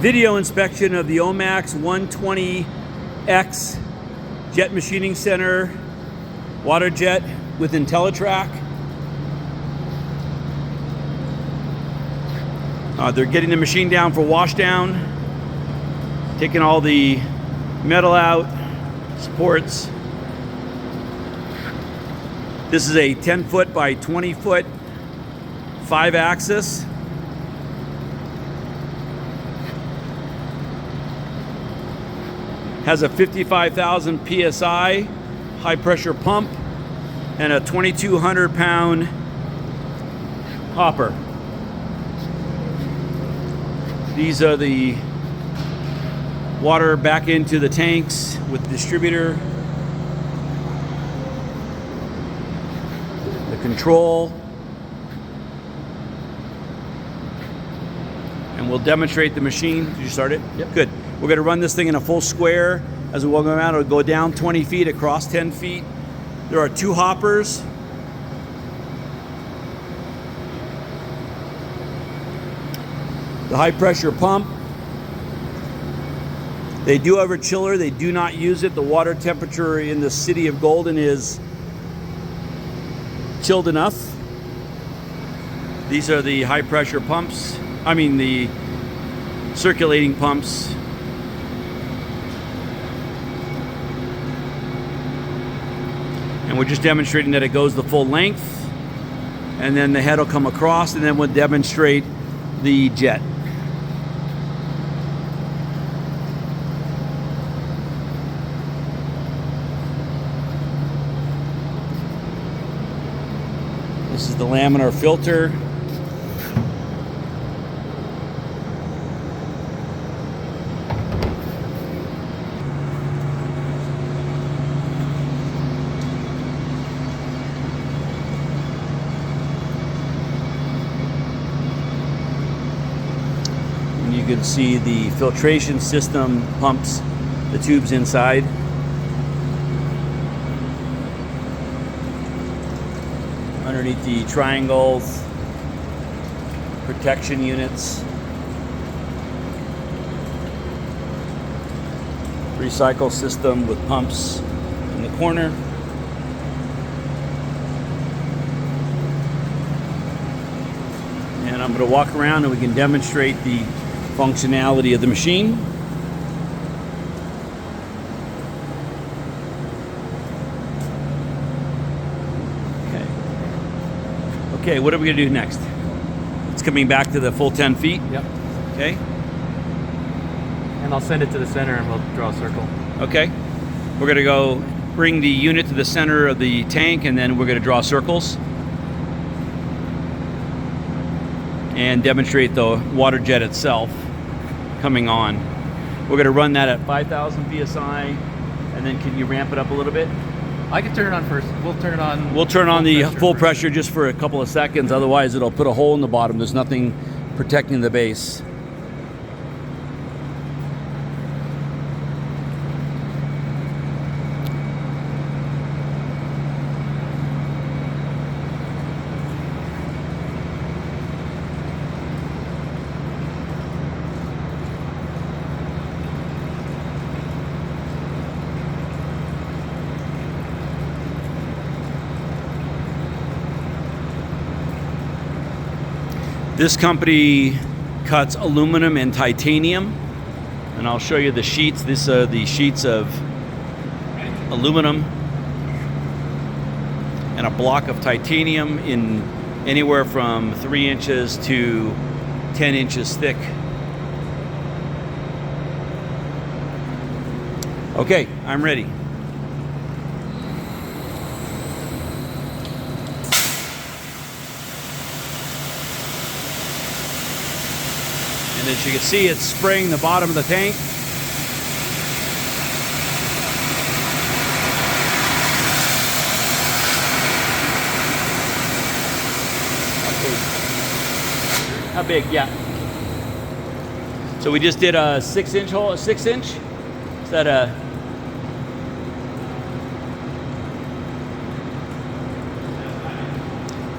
video inspection of the Omax 120X Jet Machining Center Waterjet with IntelliTrack. They're getting the machine down for wash down, taking all the metal out, supports. This is a 10 foot by 20 foot 5-axis. Has a 55,000 PSI high pressure pump and a 2,200 pound hopper. These are the water back into the tanks with the distributor, the control, and we'll demonstrate the machine. Did you start it? Yep. Good. We're going to run this thing in a full square. As we walk around, it'll go down 20 feet, across 10 feet. There are 2 hoppers. The high pressure pump. They do have a chiller. They do not use it. The water temperature in the city of Golden is chilled enough. These are the high pressure pumps. I mean the circulating pumps. And we're just demonstrating that it goes the full length, and then the head will come across, and then we'll demonstrate the jet. This is the laminar filter. And you can see the filtration system pumps the tubes inside. Underneath the triangles, protection units, recycle system with pumps in the corner. And I'm going to walk around and we can demonstrate the functionality of the machine. Okay, what are we going to do next? It's coming back to the full 10 feet. Yep. Okay. And I'll send it to the center and we'll draw a circle. Okay. We're going to go bring the unit to the center of the tank, and then we're going to draw circles and demonstrate the water jet itself coming on. We're going to run that at 5,000 PSI, and then can you ramp it up a little bit? I can turn it on first. We'll turn it on. We'll turn on the full pressure just for a couple of seconds. Otherwise, it'll put a hole in the bottom. There's nothing protecting the base. This company cuts aluminum and titanium, and I'll show you the sheets. These are the sheets of aluminum and a block of titanium in anywhere from 3 inches to 10 inches thick. Okay, I'm ready. And as you can see, it's spraying the bottom of the tank. How big? Yeah. So we just did a 6-inch hole, a 6-inch. Is that a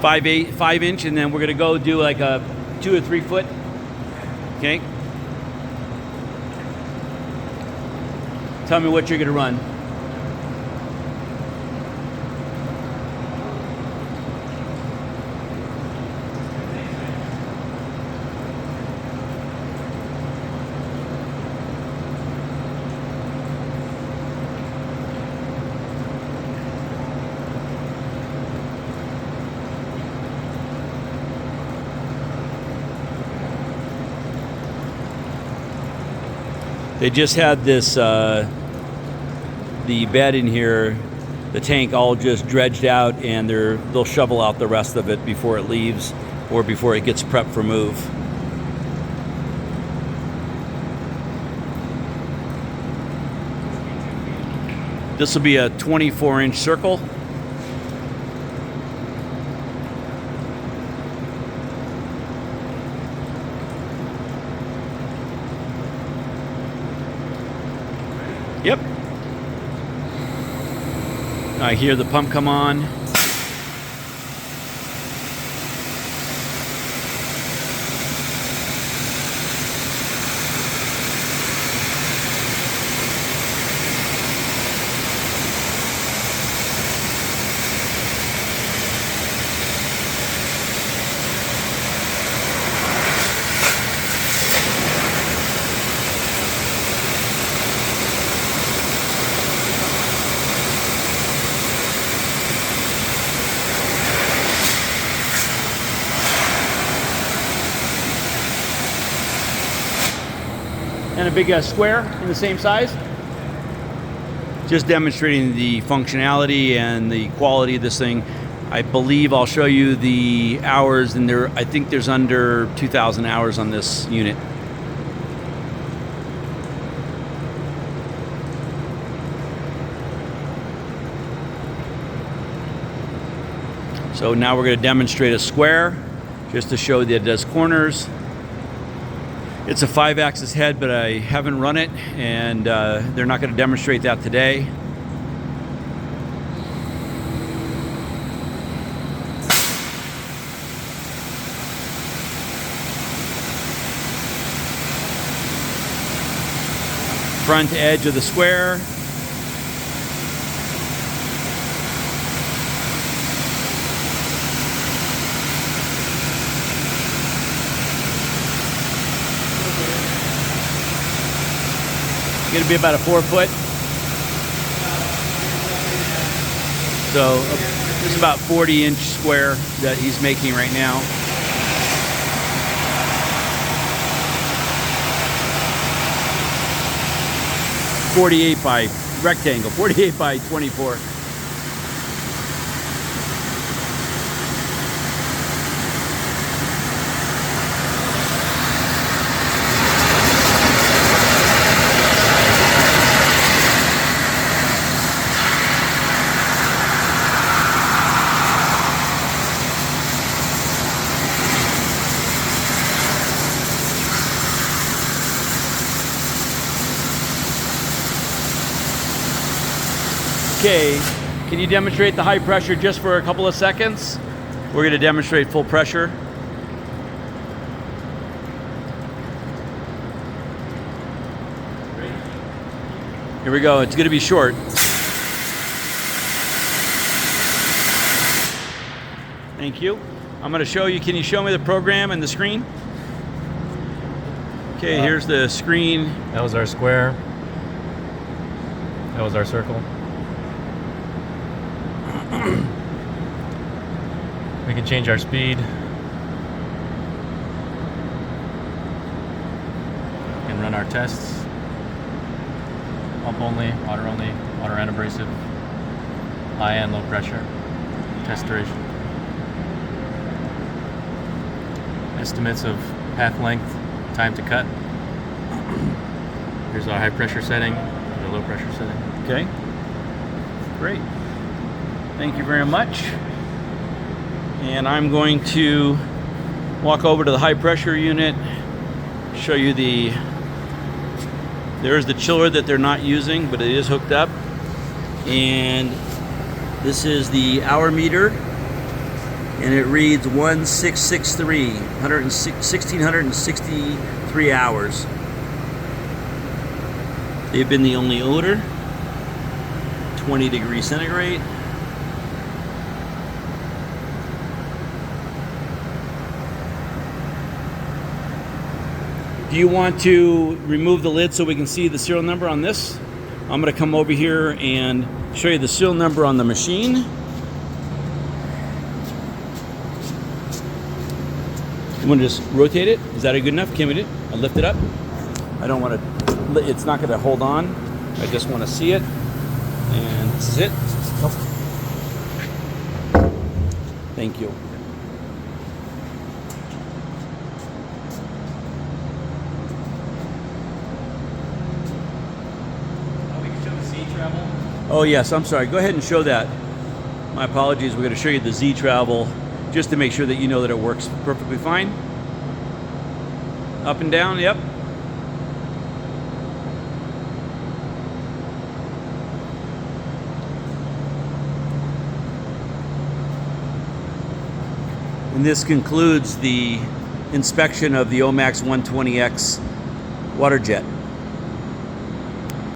5-inch, and then we're gonna go do like a 2 or 3 foot. Okay. Tell me what you're going to run. They just had this, the bed in here, the tank all just dredged out, and they'll shovel out the rest of it before it leaves or before it gets prepped for move. This will be a 24-inch circle. Yep. I hear the pump come on. And a big square in the same size. Just demonstrating the functionality and the quality of this thing. I believe I'll show you the hours, and I think there's under 2,000 hours on this unit. So now we're going to demonstrate a square, just to show that it does corners. It's a 5-axis head, but I haven't run it, and they're not going to demonstrate that today. Front edge of the square. Going to be about a 4 foot. So this is about 40-inch square that he's making right now. .48 by rectangle, 48 by 24. Okay, can you demonstrate the high pressure just for a couple of seconds? We're going to demonstrate full pressure. Here we go, it's going to be short. Thank you. I'm going to show you, can you show me the program and the screen? Okay, here's the screen. That was our square. That was our circle. We can change our speed and run our tests. Pump only, water and abrasive, high and low pressure, test duration. Estimates of path length, time to cut. Here's our high pressure setting, the low pressure setting. Okay, great. Thank you very much. And I'm going to walk over to the high pressure unit, show you there's the chiller that they're not using, but it is hooked up. And this is the hour meter, and it reads 1663, 1,663 hours. They've been the only odor. 20 degrees centigrade. Do you want to remove the lid so we can see the serial number on this? I'm going to come over here and show you the serial number on the machine. You want to just rotate it? Is that good enough? Can we do it? I'll lift it up. I don't want to, it's not going to hold on. I just want to see it. And this is it. Oh. Thank you. We can show the Z travel. Oh yes, I'm sorry. Go ahead and show that. My apologies. We're going to show you the Z travel just to make sure that you know that it works perfectly fine. Up and down, yep. And this concludes the inspection of the Omax 120X water jet.